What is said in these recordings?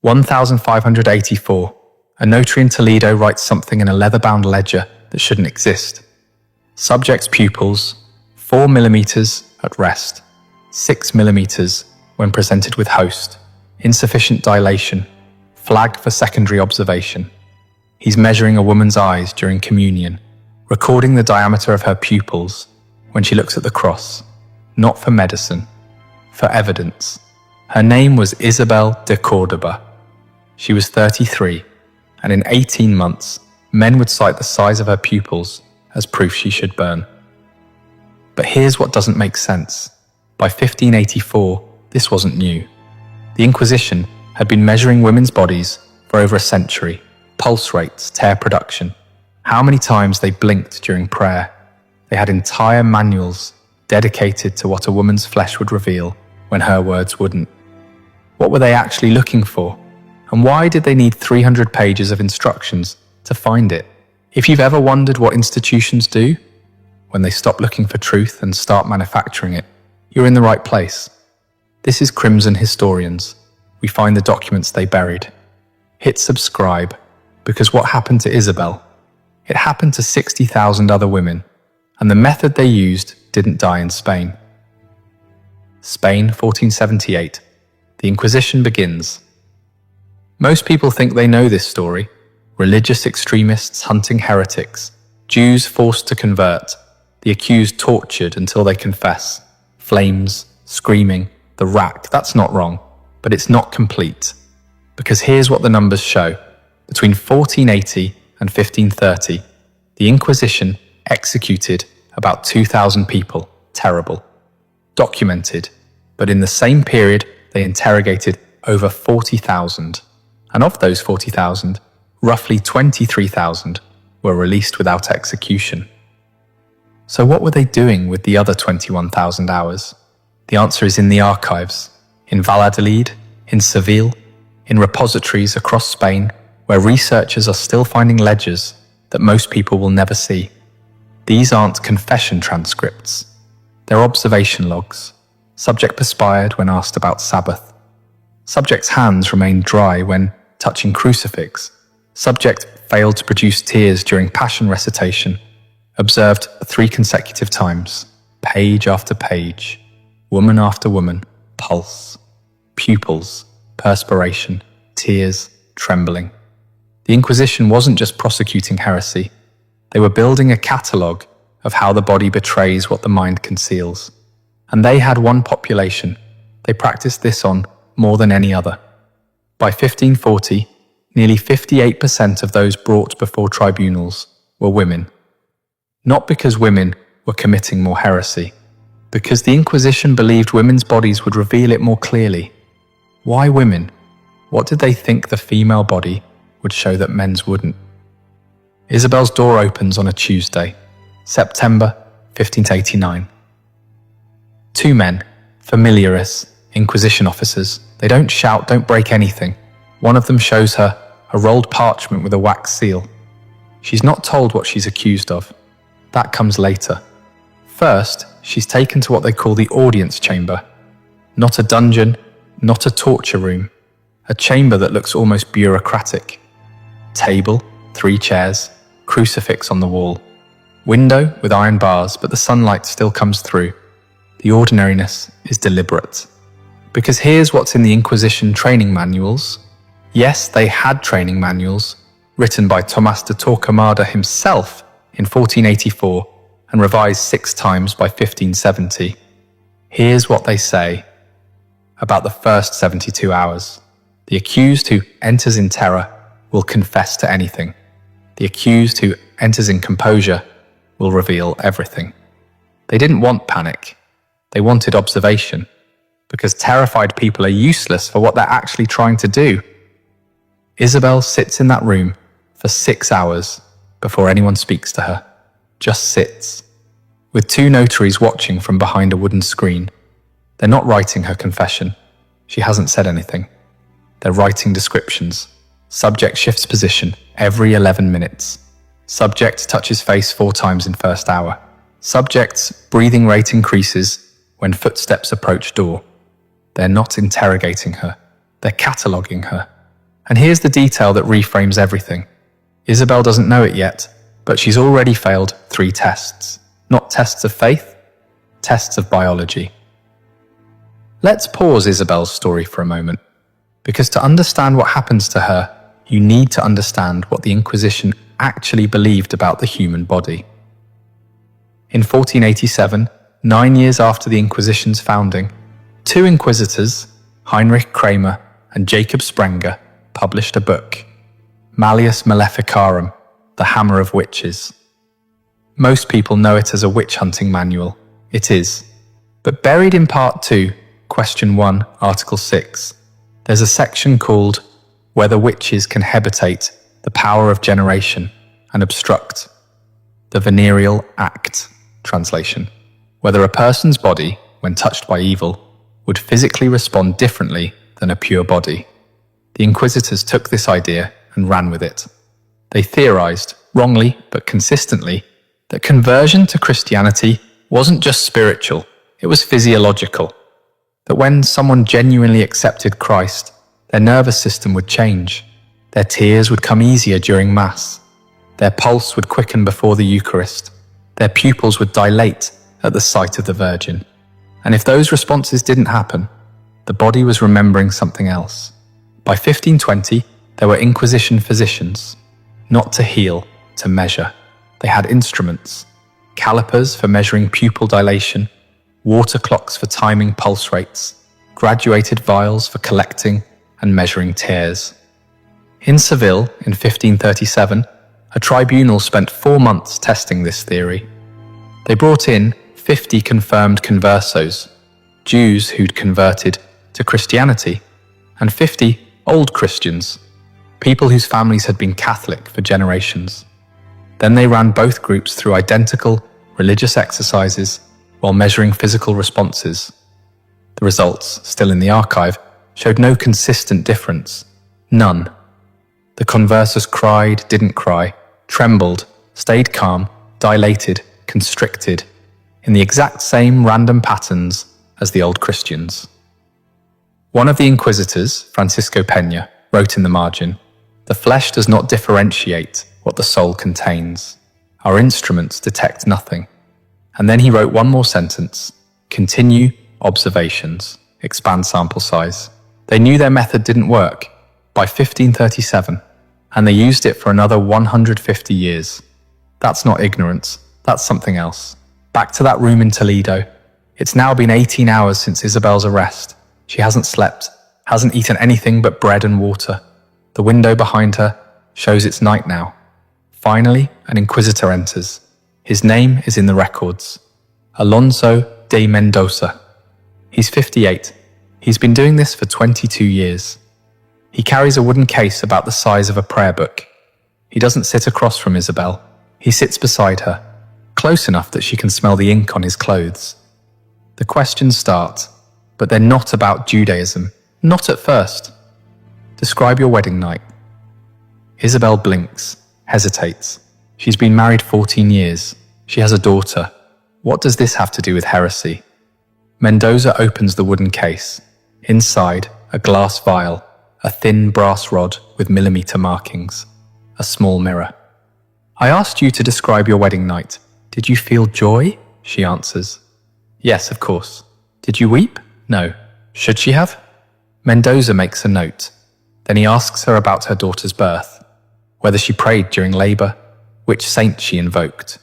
1584. A notary in Toledo writes something in a leather-bound ledger that shouldn't exist. Subject's pupils, 4 mm at rest, 6 mm when presented with host, insufficient dilation, flagged for secondary observation. He's measuring a woman's eyes during communion, recording the diameter of her pupils when she looks at the cross, not for medicine, for evidence. Her name was Isabel de Córdoba. She was 33, and in 18 months, men would cite the size of her pupils as proof she should burn. But here's what doesn't make sense. By 1584, this wasn't new. The Inquisition had been measuring women's bodies for over a century. Pulse rates, tear production, how many times they blinked during prayer. They had entire manuals dedicated to what a woman's flesh would reveal when her words wouldn't. What were they actually looking for? And why did they need 300 pages of instructions to find it? If you've ever wondered what institutions do when they stop looking for truth and start manufacturing it, you're in the right place. This is Crimson Historians. We find the documents they buried. Hit subscribe, because what happened to Isabel? It happened to 60,000 other women, and the method they used didn't die in Spain. Spain, 1478. The Inquisition begins. Most people think they know this story. Religious extremists hunting heretics, Jews forced to convert, the accused tortured until they confess, flames, screaming, the rack. That's not wrong, but it's not complete. Because here's what the numbers show. Between 1480 and 1530, the Inquisition executed about 2,000 people. Terrible. Documented, but in the same period, they interrogated over 40,000. And of those 40,000, roughly 23,000 were released without execution. So what were they doing with the other 21,000 hours? The answer is in the archives, in Valladolid, in Seville, in repositories across Spain, where researchers are still finding ledgers that most people will never see. These aren't confession transcripts. They're observation logs. Subject perspired when asked about Sabbath. Subject's hands remained dry when touching crucifix. Subject failed to produce tears during passion recitation. Observed 3 consecutive times. Page after page. Woman after woman. Pulse. Pupils. Perspiration. Tears. Trembling. The Inquisition wasn't just prosecuting heresy. They were building a catalogue of how the body betrays what the mind conceals. And they had one population. They practiced this on more than any other. By 1540, nearly 58% of those brought before tribunals were women. Not because women were committing more heresy, because the Inquisition believed women's bodies would reveal it more clearly. Why women? What did they think the female body would show that men's wouldn't? Isabel's door opens on a Tuesday, September 1589. 2 men, familiaris, Inquisition officers. They don't shout, don't break anything. One of them shows her a rolled parchment with a wax seal. She's not told what she's accused of. That comes later. First, she's taken to what they call the audience chamber. Not a dungeon, not a torture room. A chamber that looks almost bureaucratic. Table, 3 chairs, crucifix on the wall. Window with iron bars, but the sunlight still comes through. The ordinariness is deliberate. Because here's what's in the Inquisition training manuals. Yes, they had training manuals, written by Tomás de Torquemada himself in 1484 and revised 6 times by 1570. Here's what they say about the first 72 hours. The accused who enters in terror will confess to anything. The accused who enters in composure will reveal everything. They didn't want panic. They wanted observation, because terrified people are useless for what they're actually trying to do. Isabel sits in that room for 6 hours before anyone speaks to her. Just sits, with 2 notaries watching from behind a wooden screen. They're not writing her confession. She hasn't said anything. They're writing descriptions. Subject shifts position every 11 minutes. Subject touches face 4 times in first hour. Subject's breathing rate increases when footsteps approach door. They're not interrogating her. They're cataloguing her. And here's the detail that reframes everything. Isabel doesn't know it yet, but she's already failed 3 tests. Not tests of faith, tests of biology. Let's pause Isabel's story for a moment, because to understand what happens to her, you need to understand what the Inquisition actually believed about the human body. In 1487, 9 years after the Inquisition's founding, 2 inquisitors, Heinrich Kramer and Jacob Sprenger, published a book, Malleus Maleficarum, The Hammer of Witches. Most people know it as a witch-hunting manual. It is. But buried in Part 2, Question 1, Article 6, there's a section called Whether Witches Can Habitate the Power of Generation and Obstruct the Venereal Act. Translation. Whether a person's body, when touched by evil, would physically respond differently than a pure body. The Inquisitors took this idea and ran with it. They theorized, wrongly but consistently, that conversion to Christianity wasn't just spiritual, it was physiological. That when someone genuinely accepted Christ, their nervous system would change. Their tears would come easier during Mass. Their pulse would quicken before the Eucharist. Their pupils would dilate at the sight of the Virgin. And if those responses didn't happen, the body was remembering something else. By 1520, there were Inquisition physicians, not to heal, to measure. They had instruments, calipers for measuring pupil dilation, water clocks for timing pulse rates, graduated vials for collecting and measuring tears. In Seville, in 1537, a tribunal spent 4 months testing this theory. They brought in 50 confirmed conversos, Jews who'd converted to Christianity, and 50 old Christians, people whose families had been Catholic for generations. Then they ran both groups through identical religious exercises while measuring physical responses. The results, still in the archive, showed no consistent difference. None. The conversos cried, didn't cry, trembled, stayed calm, dilated, constricted, in the exact same random patterns as the old Christians. One of the inquisitors, Francisco Peña, wrote in the margin, "The flesh does not differentiate what the soul contains. Our instruments detect nothing." And then he wrote one more sentence, "Continue observations, expand sample size." They knew their method didn't work by 1537, and they used it for another 150 years. That's not ignorance, that's something else. Back to that room in Toledo. It's now been 18 hours since Isabel's arrest. She hasn't slept, hasn't eaten anything but bread and water. The window behind her shows it's night now. Finally, an inquisitor enters. His name is in the records. Alonso de Mendoza. He's 58. He's been doing this for 22 years. He carries a wooden case about the size of a prayer book. He doesn't sit across from Isabel. He sits beside her, close enough that she can smell the ink on his clothes. The questions start, but they're not about Judaism. Not at first. Describe your wedding night. Isabel blinks, hesitates. She's been married 14 years. She has a daughter. What does this have to do with heresy? Mendoza opens the wooden case. Inside, a glass vial, a thin brass rod with millimeter markings, a small mirror. "I asked you to describe your wedding night. Did you feel joy?" She answers. "Yes, of course." "Did you weep?" "No." "Should she have?" Mendoza makes a note. Then he asks her about her daughter's birth, whether she prayed during labor, which saint she invoked,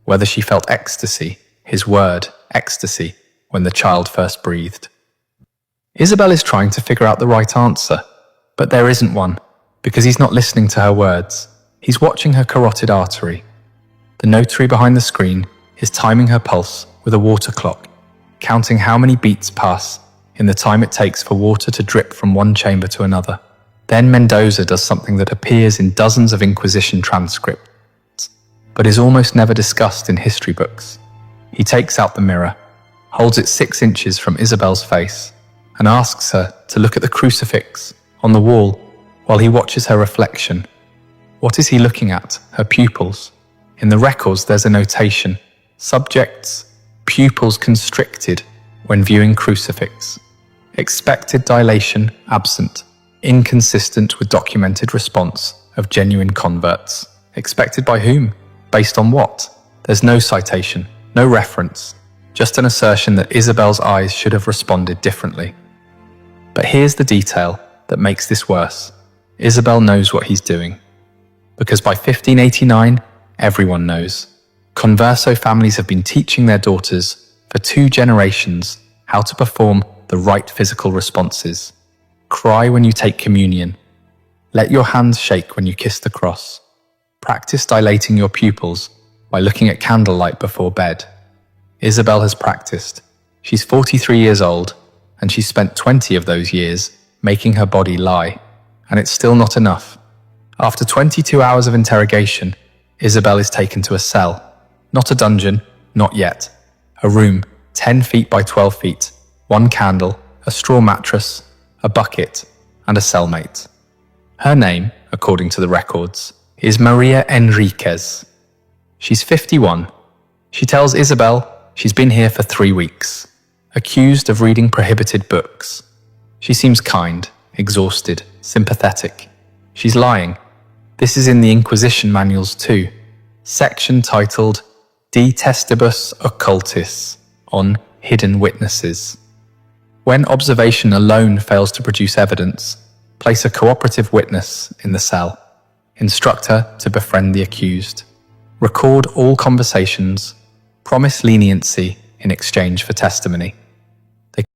whether she felt ecstasy, his word, ecstasy, when the child first breathed. Isabel is trying to figure out the right answer, but there isn't one, because he's not listening to her words. He's watching her carotid artery. The notary behind the screen is timing her pulse with a water clock, counting how many beats pass in the time it takes for water to drip from one chamber to another. Then Mendoza does something that appears in dozens of Inquisition transcripts, but is almost never discussed in history books. He takes out the mirror, holds it 6 inches from Isabel's face, and asks her to look at the crucifix on the wall while he watches her reflection. What is he looking at? Her pupils. In the records there's a notation, subjects, pupils constricted when viewing crucifix. Expected dilation absent. inconsistent with documented response of genuine converts. Expected by whom? Based on what? There's no citation, no reference, just an assertion that Isabel's eyes should have responded differently. But here's the detail that makes this worse. Isabel knows what he's doing. Because by 1589, everyone knows. Converso families have been teaching their daughters for 2 generations how to perform the right physical responses. Cry when you take communion. Let your hands shake when you kiss the cross. Practice dilating your pupils by looking at candlelight before bed. Isabel has practiced. She's 43 years old, and she's spent 20 of those years making her body lie. And it's still not enough. After 22 hours of interrogation, Isabel is taken to a cell. Not a dungeon, not yet. A room, 10 feet by 12 feet, 1 candle, a straw mattress, a bucket, and a cellmate. Her name, according to the records, is Maria Enriquez. She's 51. She tells Isabel she's been here for 3 weeks, accused of reading prohibited books. She seems kind, exhausted, sympathetic. She's lying. This is in the Inquisition manuals too. Section titled De Testibus Occultis, on hidden witnesses. When observation alone fails to produce evidence, place a cooperative witness in the cell. Instruct her to befriend the accused. Record all conversations. Promise leniency in exchange for testimony.